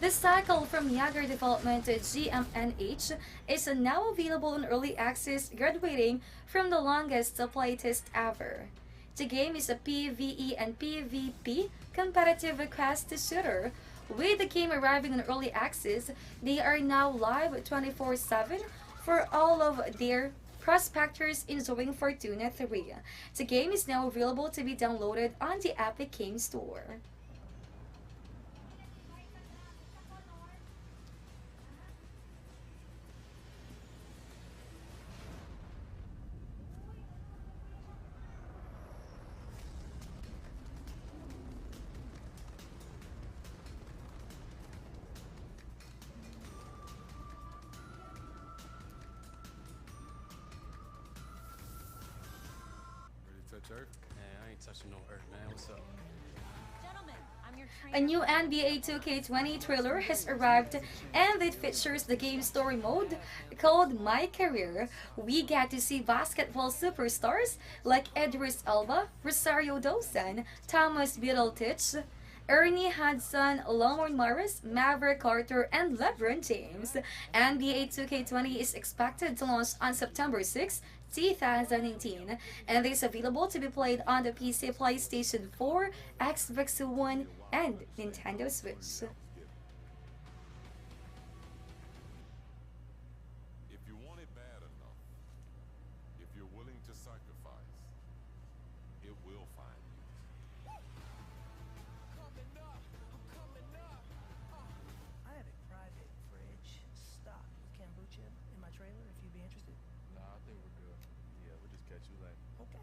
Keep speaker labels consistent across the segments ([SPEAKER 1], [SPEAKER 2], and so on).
[SPEAKER 1] The cycle from Yager Development to GMNH is now available in early access, graduating from the longest playtest ever. The game is a PvE and PvP competitive quest shooter. With the game arriving in early access, they are now live 24/7 for all of their prospectors enjoying Fortuna 3. The game is now available to be downloaded on the Epic Game Store.
[SPEAKER 2] Touch earth? Man, I ain't touching no earth, man. What's up?
[SPEAKER 1] A new NBA 2K20 trailer has arrived and it features the game story mode called My Career. We get to see basketball superstars like Idris Elba, Rosario Dawson, Thomas Middletich, Ernie Hudson, Lamar Morris, Maverick Carter, and LeBron James. NBA 2K20 is expected to launch on September 6, 2018, and is available to be played on the PC, PlayStation 4, Xbox One, and Nintendo Switch.
[SPEAKER 3] If you want it bad enough, if you're willing to sacrifice, it will find you.
[SPEAKER 4] I have a private fridge stocked with kombucha in my trailer if you'd be interested.
[SPEAKER 2] Nah, I think we're good. Yeah, we'll just catch you later.
[SPEAKER 4] Okay.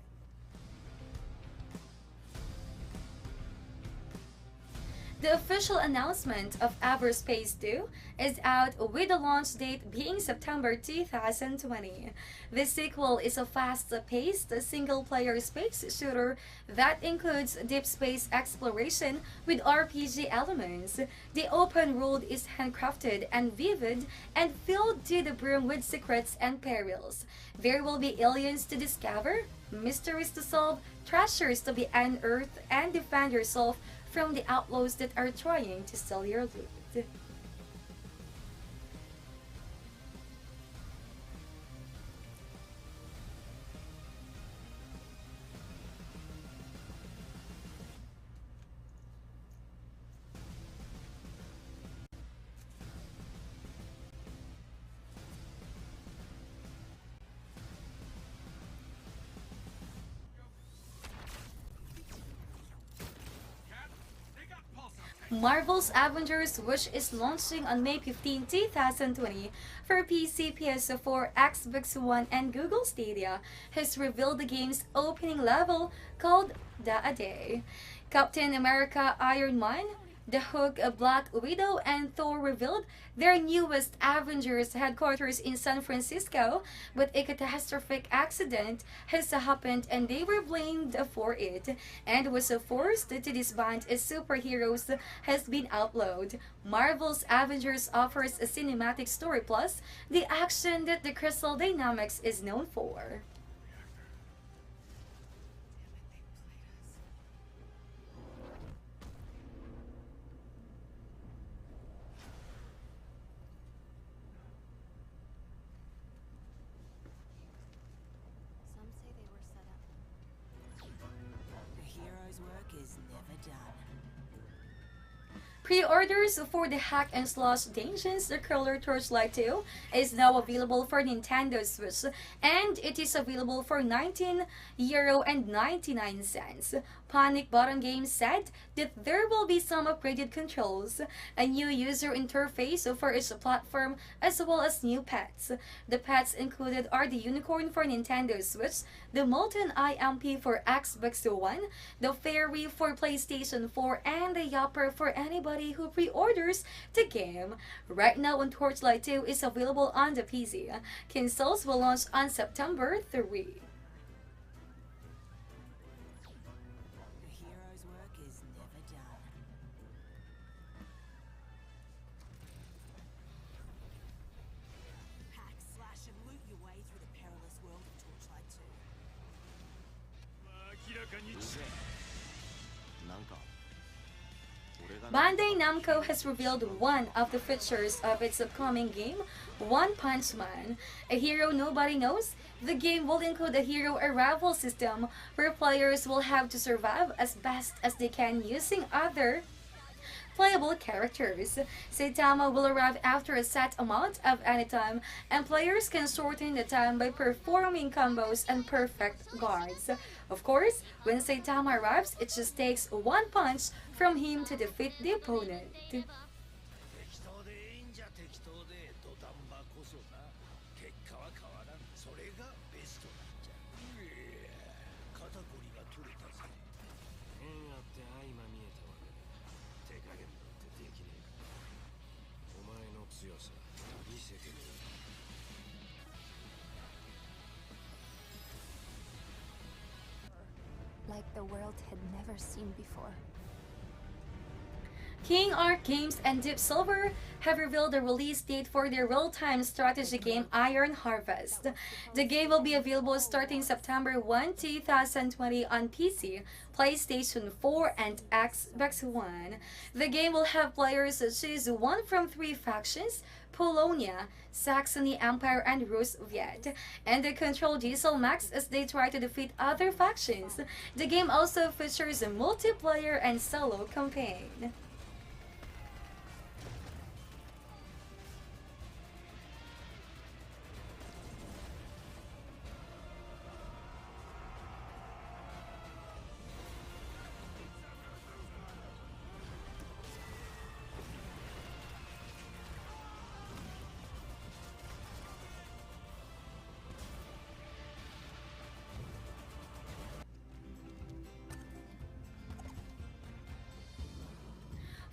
[SPEAKER 1] The official announcement of Everspace 2 is out with the launch date being September 2020. The sequel is a fast-paced single-player space shooter that includes deep space exploration with RPG elements. The open world is handcrafted and vivid and filled to the brim with secrets and perils. There will be aliens to discover, mysteries to solve, treasures to be unearthed, and defend yourself from the outlaws that are trying to steal your loot. Marvel's Avengers, which is launching on May 15, 2020 for PC, PS4, Xbox One, and Google Stadia, has revealed the game's opening level called The A Day. Captain America, Iron Man, The Hulk, Black Widow, and Thor revealed their newest Avengers headquarters in San Francisco, but a catastrophic accident has happened and they were blamed for it, and was forced to disband as superheroes has been outlawed. Marvel's Avengers offers a cinematic story plus the action that the Crystal Dynamics is known for.
[SPEAKER 5] Some say they were set up.
[SPEAKER 6] The hero's work is never done.
[SPEAKER 1] Pre-orders for the hack and slash Dungeons The Crawler Torchlight 2 is now available for Nintendo Switch, and it is available for €19.99. Panic Button Games said that there will be some upgraded controls, a new user interface for each platform, as well as new pets. The pets included are the Unicorn for Nintendo Switch, the Molten IMP for Xbox One, the Fairy for PlayStation 4, and the Yapper for anybody who pre-orders the game. Right now, when Torchlight 2 is available on the PC, consoles will launch on September 3.
[SPEAKER 6] The hero's work is never done. Hack, slash, and loot your way through the perilous world of Torchlight 2.
[SPEAKER 7] 明らかに
[SPEAKER 2] なんか
[SPEAKER 1] Bandai Namco has revealed one of the features of its upcoming game, One Punch Man, a hero nobody knows. The game will include a hero arrival system where players will have to survive as best as they can using other playable characters. Saitama will arrive after a set amount of any time, and players can shorten the time by performing combos and perfect guards. Of course, when Saitama arrives, it just takes one punch from him to defeat the opponent.
[SPEAKER 7] 適当でいいんじゃ適当で土壇場こそな結果は変わらんそれがベストなんじゃいや肩こりが取れたぜ縁あって相まみえたわけだ手加減なんてできねえお前の強さ見せてみろ
[SPEAKER 5] Like the world had never seen before.
[SPEAKER 1] King Arc Games and Deep Silver have revealed the release date for their real-time strategy game Iron Harvest. The game will be available starting September 1, 2020 on PC, PlayStation 4, and Xbox One. The game will have players choose one from three factions: Polonia, Saxony Empire, and Rus Viet, and they control Diesel Max as they try to defeat other factions. The game also features a multiplayer and solo campaign.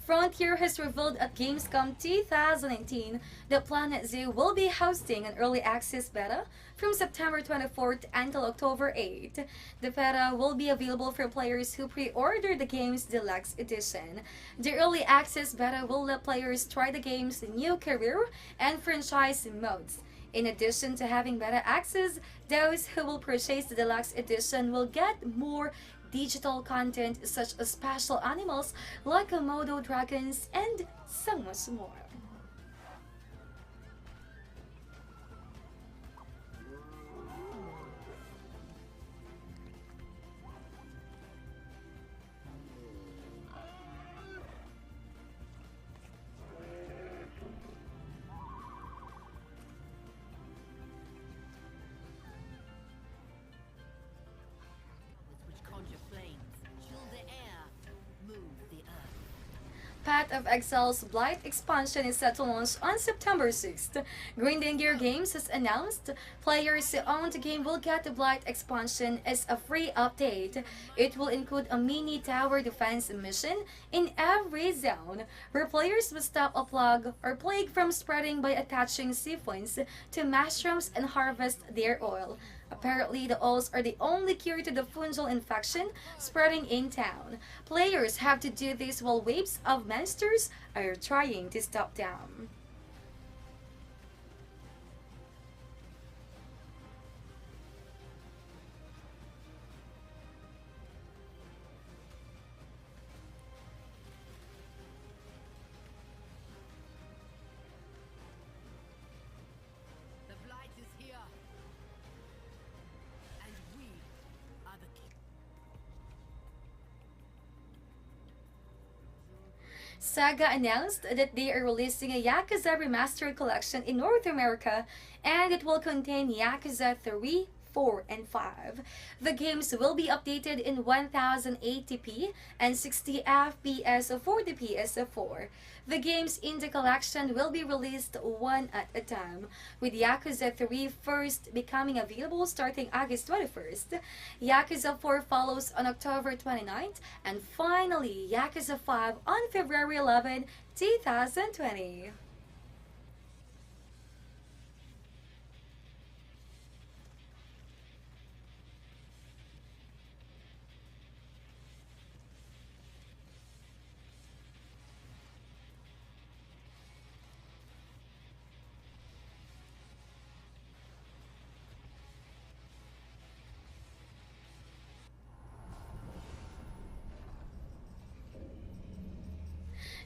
[SPEAKER 1] Frontier has revealed at Gamescom 2019 that Planet Zoo will be hosting an early access beta from September 24th until October 8th. The beta will be available for players who pre-order the game's deluxe edition. The early access beta will let players try the game's new career and franchise modes. In addition to having beta access, those who will purchase the deluxe edition will get more digital content such as special animals like Komodo dragons and so much more.
[SPEAKER 6] which conjure flames, chill the air, move the earth.
[SPEAKER 1] Path of Exile's Blight expansion is set to launch on September 6th. Green Gear Games has announced players who own the game will get the Blight expansion as a free update. It will include a mini tower defense mission in every zone, where players will stop a plague or plague from spreading by attaching siphons to mushrooms and harvest their oil. Apparently, the oils are the only cure to the fungal infection spreading in town. Players have to do this while waves of monsters are trying to stop them.
[SPEAKER 6] The blight is here. And we are the king.
[SPEAKER 1] Saga announced that they are releasing a Yakuza Remastered Collection in North America, and it will contain Yakuza 3, 4, and 5. The games will be updated in 1080p and 60 FPS for the PS4. The games in the collection will be released one at a time, with Yakuza 3 first becoming available starting August 21st. Yakuza 4 follows on October 29th, and finally Yakuza 5 on February 11, 2020.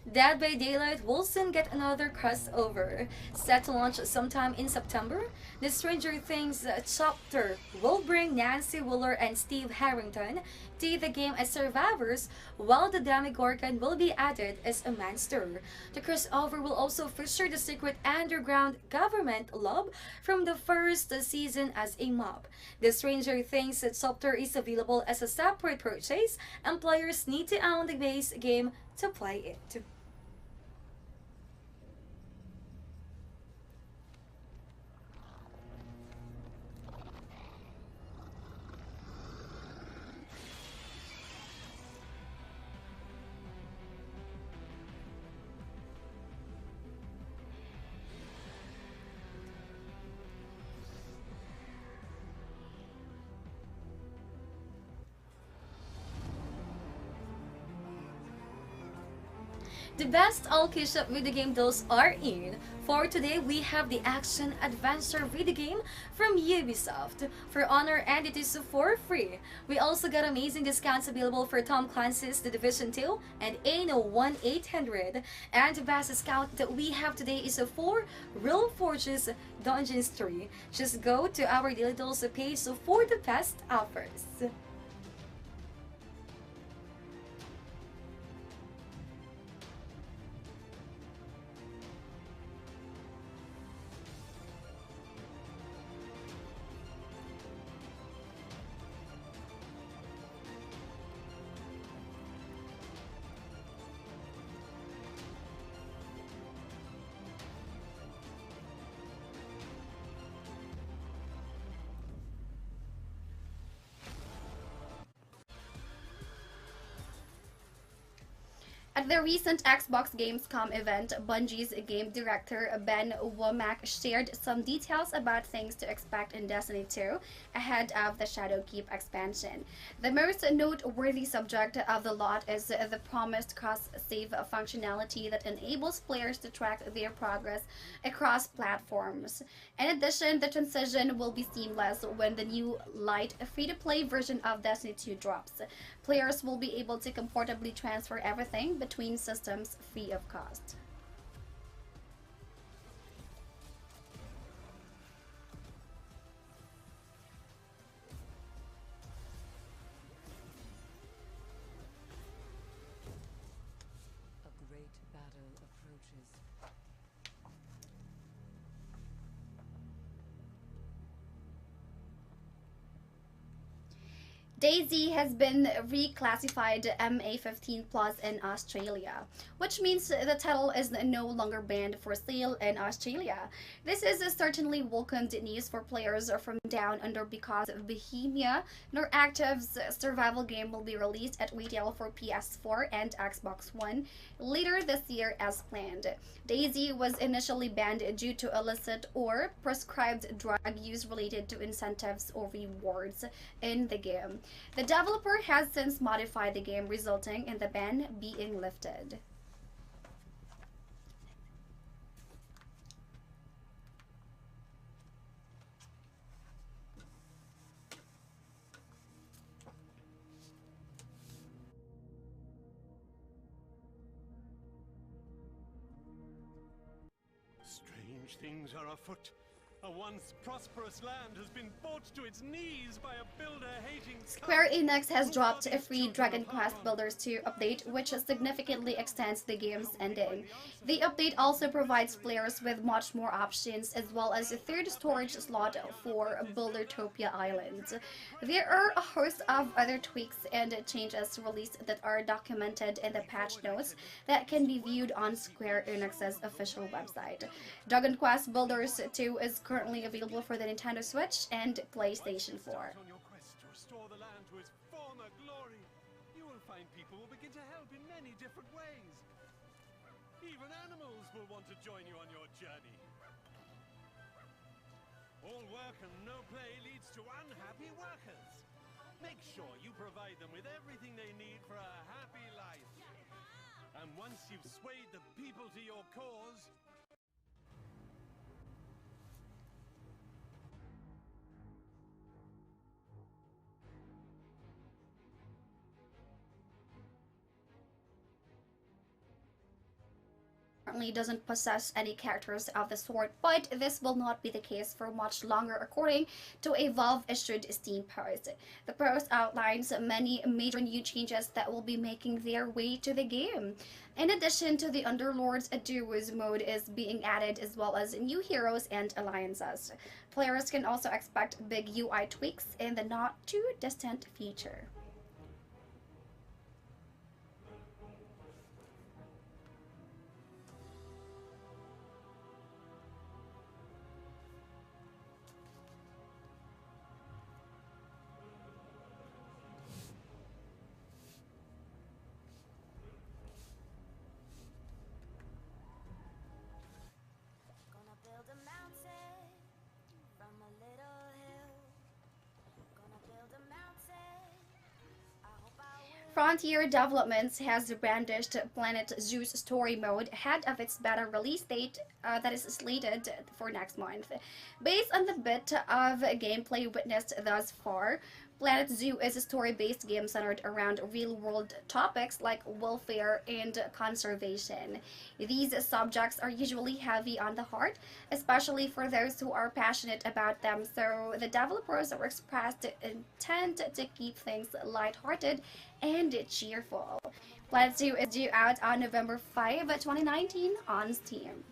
[SPEAKER 1] Dead by Daylight will soon get another crossover. Set to launch sometime in September, the Stranger Things chapter will bring Nancy Wheeler and Steve Harrington to the game as survivors, while the Demogorgon will be added as a monster. The crossover will also feature the secret underground government lab from the first season as a mob. The Stranger Things chapter is available as a separate purchase, and players need to own the base game to play it. The best Allkeyshop video game deals are in. For today, we have the action adventure video game from Ubisoft for Honor, and it is for free. We also got amazing discounts available for Tom Clancy's The Division 2 and Ano 1800. And the best discount that we have today is for Real Forges Dungeons 3. Just go to our Daily Deals page for the best offers.
[SPEAKER 8] At the recent Xbox Gamescom event, Bungie's game director Ben Womack shared some details about things to expect in Destiny 2 ahead of the Shadowkeep expansion. The most noteworthy subject of the lot is the promised cross-save functionality that enables players to track their progress across platforms. In addition, the transition will be seamless when the new light free-to-play version of Destiny 2 drops. Players will be able to comfortably transfer everything between systems free of cost.
[SPEAKER 6] A great battle approaches.
[SPEAKER 8] DayZ has been reclassified MA15 Plus in Australia, which means the title is no longer banned for sale in Australia. This is certainly welcomed news for players from down under, because Bohemia Interactive's survival game will be released at retail for PS4 and Xbox One later this year as planned. DayZ was initially banned due to illicit or prescribed drug use related to incentives or rewards in the game. The developer has since modified the game, resulting in the ban being lifted.
[SPEAKER 9] Strange things are afoot. A once prosperous land has been brought to its knees by a builder-hating
[SPEAKER 8] Square Enix has dropped a free Dragon Quest Builders 2 update, which significantly extends the game's ending. The update also provides players with much more options, as well as a third storage slot for Buildertopia Island. There are a host of other tweaks and changes released that are documented in the patch notes that can be viewed on Square Enix's official website. Dragon Quest Builders 2 is currently available for the Nintendo Switch and PlayStation 4.
[SPEAKER 9] On your quest to restore the land to its former glory, you will find people will begin to help in many different ways. Even animals will want to join you on your journey. All work and no play leads to unhappy workers. Make sure you provide them with everything they need for a happy life. And once you've swayed the people to your cause,
[SPEAKER 8] currently doesn't possess any characters of the sort, but this will not be the case for much longer according to a Valve-issued Steam post. The post outlines many major new changes that will be making their way to the game. In addition to the Underlords, a duos mode is being added as well as new heroes and alliances. Players can also expect big UI tweaks in the not too distant future.
[SPEAKER 10] Gonna build a mountain from a little hill. Gonna build a mountain. I hope I will.
[SPEAKER 8] Frontier Developments has brandished Planet Zoo's story mode ahead of its beta release date that is slated for next month. Based on the bit of gameplay witnessed thus far, Planet Zoo is a story-based game centered around real-world topics like welfare and conservation. These subjects are usually heavy on the heart, especially for those who are passionate about them, so the developers are expressed intent to keep things lighthearted and cheerful. Planet Zoo is due out on November 5, 2019 on Steam.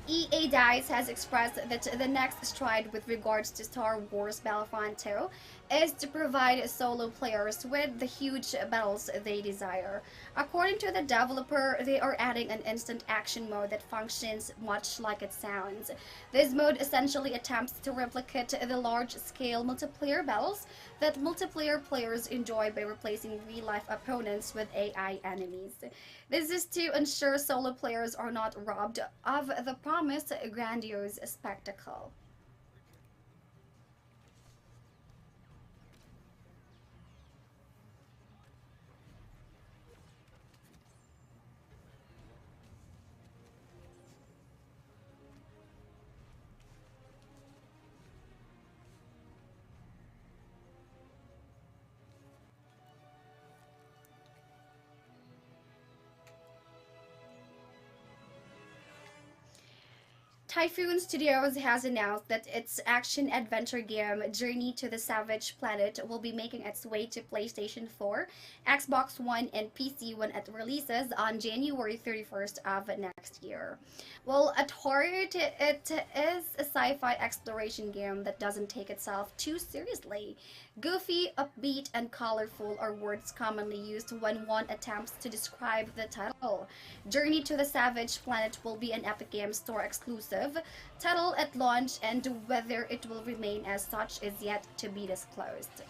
[SPEAKER 8] EA Dice has expressed that the next stride with regards to Star Wars Battlefront 2 is to provide solo players with the huge battles they desire. According to the developer, they are adding an instant action mode that functions much like it sounds. This mode essentially attempts to replicate the large-scale multiplayer battles that multiplayer players enjoy by replacing real-life opponents with AI enemies. This is to ensure solo players are not robbed of the promised grandiose spectacle. Typhoon Studios has announced that its action-adventure game Journey to the Savage Planet will be making its way to PlayStation 4, Xbox One, and PC when it releases on January 31st of next year. Well, at heart, it is a sci-fi exploration game that doesn't take itself too seriously. Goofy, upbeat, and colorful are words commonly used when one attempts to describe the title. Journey to the Savage Planet will be an Epic Games Store exclusive title at launch, and whether it will remain as such is yet to be disclosed.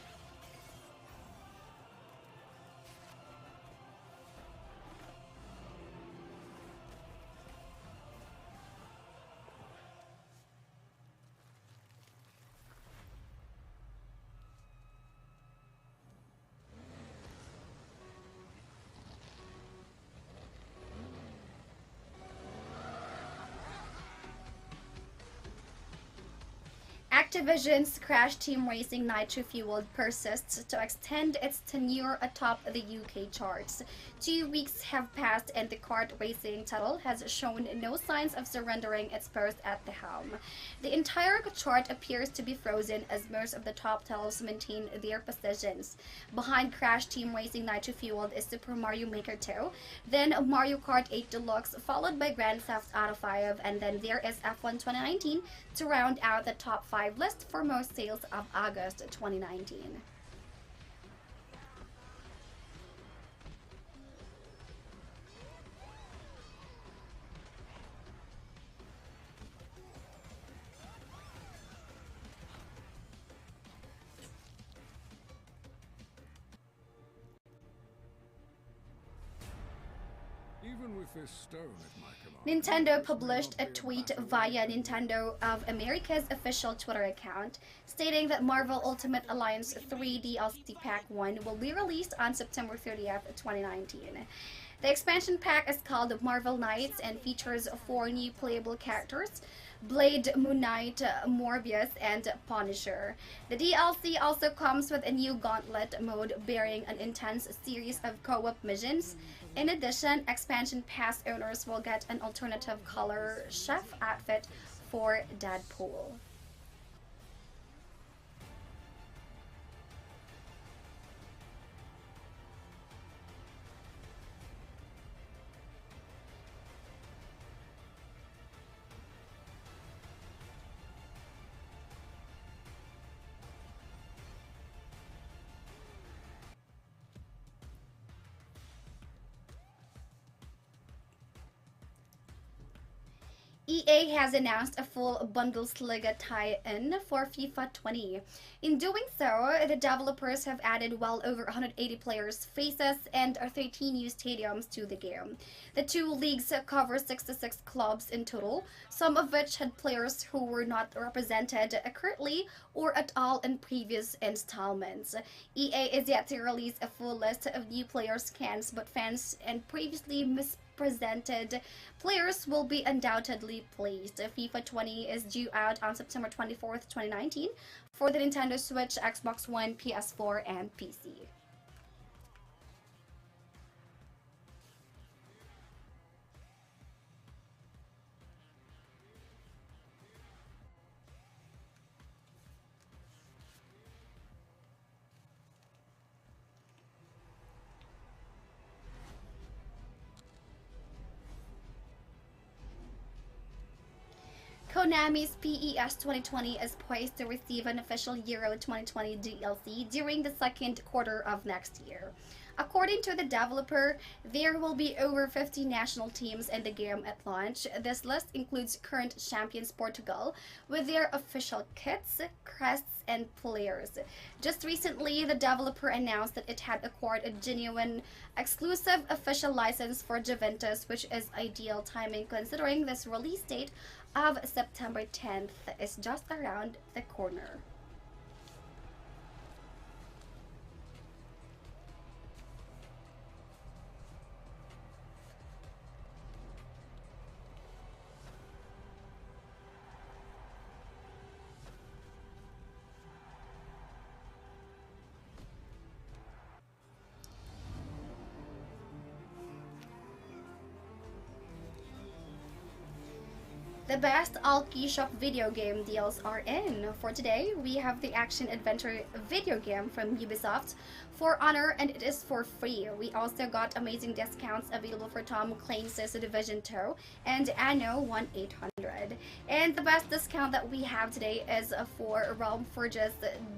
[SPEAKER 8] Activision's Crash Team Racing Nitro-Fueled persists to extend its tenure atop the UK charts. 2 weeks have passed and the kart racing title has shown no signs of surrendering its post at the helm. The entire chart appears to be frozen as most of the top titles maintain their positions. Behind Crash Team Racing Nitro-Fueled is Super Mario Maker 2, then Mario Kart 8 Deluxe, followed by Grand Theft Auto 5, and then there is F1 2019 to round out the top 5 list for most sales of August 2019.
[SPEAKER 11] Even with this stone at my command,
[SPEAKER 8] Nintendo published a tweet via Nintendo of America's official Twitter account stating that Marvel Ultimate Alliance 3 DLC Pack 1 will be released on September 30th, 2019. The expansion pack is called Marvel Knights and features 4 new playable characters: Blade, Moon Knight, Morbius, and Punisher. The DLC also comes with a new gauntlet mode bearing an intense series of co-op missions. In addition, expansion pass owners will get an alternative color chef outfit for Deadpool. EA has announced a full Bundesliga tie-in for FIFA 20. In doing so, the developers have added well over 180 players' faces and 13 new stadiums to the game. The two leagues cover 66 clubs in total, some of which had players who were not represented currently or at all in previous installments. EA is yet to release a full list of new player scans, but fans and previously presented players will be undoubtedly pleased. FIFA 20 is due out on September 24th, 2019 for the Nintendo Switch, Xbox One, PS4, and PC. Konami's PES 2020 is poised to receive an official Euro 2020 DLC during the second quarter of next year. According to the developer, there will be over 50 national teams in the game at launch. This list includes current champions Portugal with their official kits, crests, and players. Just recently, the developer announced that it had acquired a genuine exclusive official license for Juventus, which is ideal timing considering this release date of September 10th is just around the corner. The best Allkeyshop video game deals are in. For today, we have the action-adventure video game from Ubisoft, For Honor, and it is for free. We also got amazing discounts available for Tom Clancy's Division 2 and Anno 1800. And the best discount that we have today is for Realm Forge's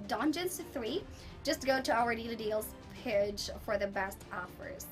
[SPEAKER 8] Dungeons 3. Just go to our Daily Deals page for the best offers.